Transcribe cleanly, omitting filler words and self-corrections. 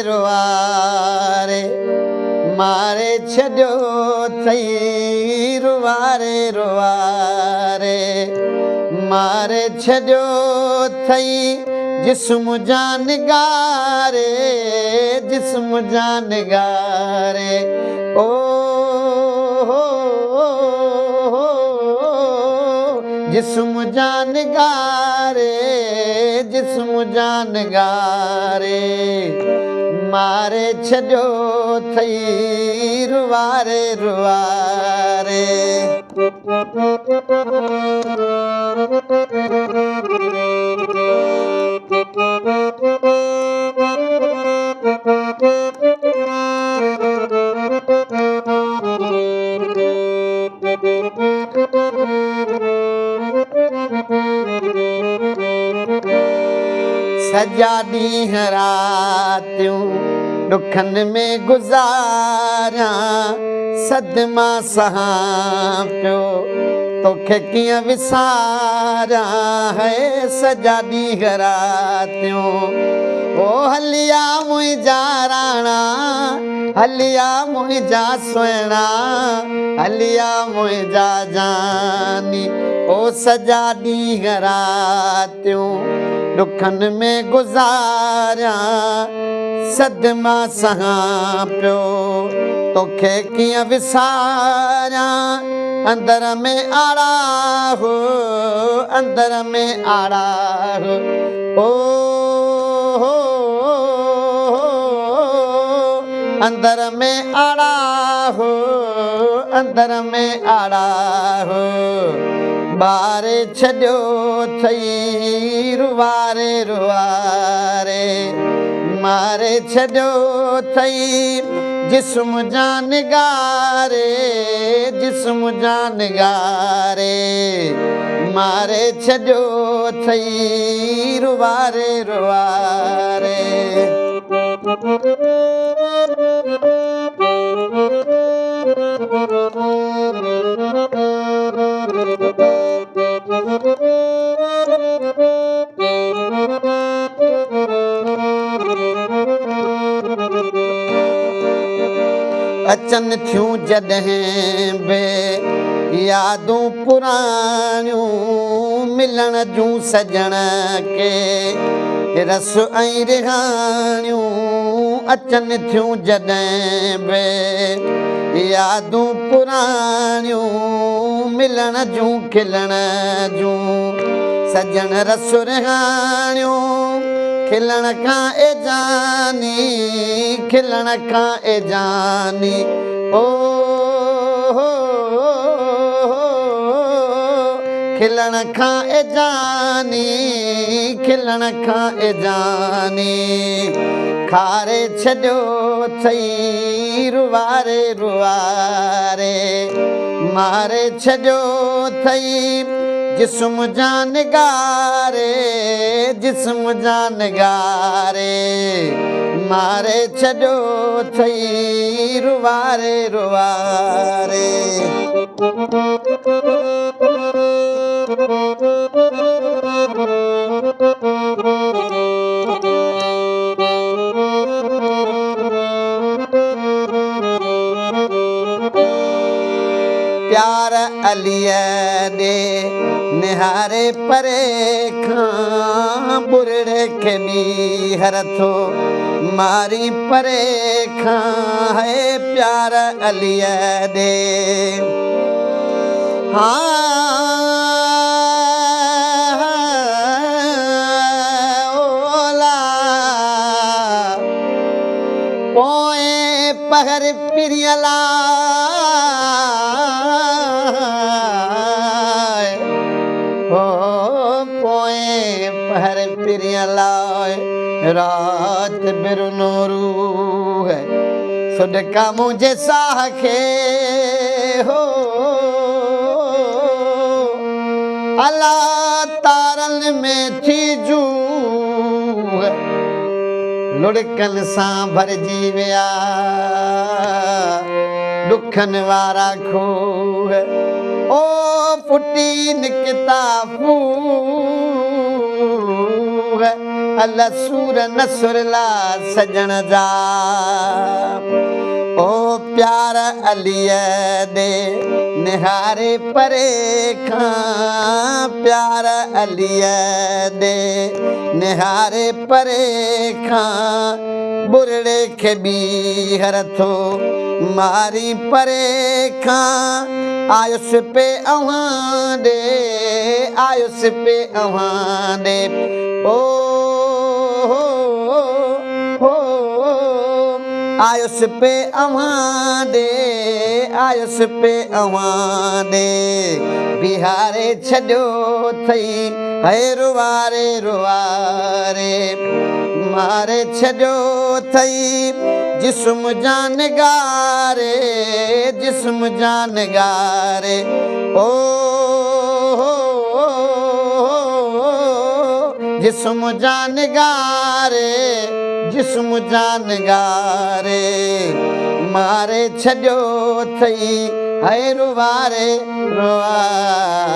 रुवारे मारे छॾियो थई रुवारे रुवारे मारे छॾियो थई जिस्म जा निगारे जिस्म जा निगारे ओ जिस्म जा निगारे जिस्म जा निगारे मारे छॾियो थई रुवारे रुवारे सॼा ॾींहं रातियूं ॾुखनि में गुज़ारियां सदमा सहां पियो तोखे कीअं विसारियां है सॼा ॾींहं रातियूं ओ हलिया मुंहिंजा राणा हलिया मुंहिंजा सुहिणा हलिया मुंहिंजा जानी ओ सॼा ॾींहं रातियूं ॾुखनि में गुज़ारियां सदमा सहां पियो तोखे कीअं विसारियां अंदर में आड़ा हो अंदर में आड़ा हो ओ अंदर में आड़ा हो अंदर में आड़ा हो बारे छॾियो थई रुवारे रुवारे मारे छॾियो थई जिस्म जा निगारे जिस्म जा निगारे मारे छॾियो थई रुवारे रुवारे अचनि थियूं जॾहिं बि यादूं पुराणियूं मिलण जूं सजण के रस ऐं रिहाणियूं अचनि थियूं जॾहिं बि यादूं पुराणियूं मिलण जूं खिलण जूं सजण रस रिहाणियूं खिलण खां ए जानी खिलण खां ए जानी ओ खिलण खां ए जानी खिलण खां ए जानी खारे छॾियो थई रुवारे रुवारे मारे छॾियो थई जिस्म जा निगारे जिस्म जा निगारे मारे छॾियो थई रुवारे रुवारे प्यार अलीअ ॾे निहारे परे खां बुरड़े खे ॿीहर थो मारी परे खां है प्यार अलीअ ॾे ओला पोइ पहर पिरियला रात बिरनो रूह सुडका मुझे साह खे हो अला तारन में थी जू लुड़कन सां भरजी विया दुखन वारा खूह ओ फुटी निकता फूह अल सूर नसुरला सजण जा ओ प्यार अलीअ दे निहारे परे खां प्यार अलीअ दे निहारे परे खां बुरड़े खे ॿीहर थो मारी परे खां आयुसि पे अव्हां ॾे आयुसि पे अव्हां ॾे ओ हो आयुसि पे अव्हां ॾे आयुसि पे अव्हां ॾे बिहारे छॾियो अथई है रुवारे रुवारे मारे छॾियो अथई जिस्म जान गारे जिस्म जान गारे ओ जिस्म जान गारे जिस्म जान गारे मारे छॾियो अथई है रुवारे रुवारे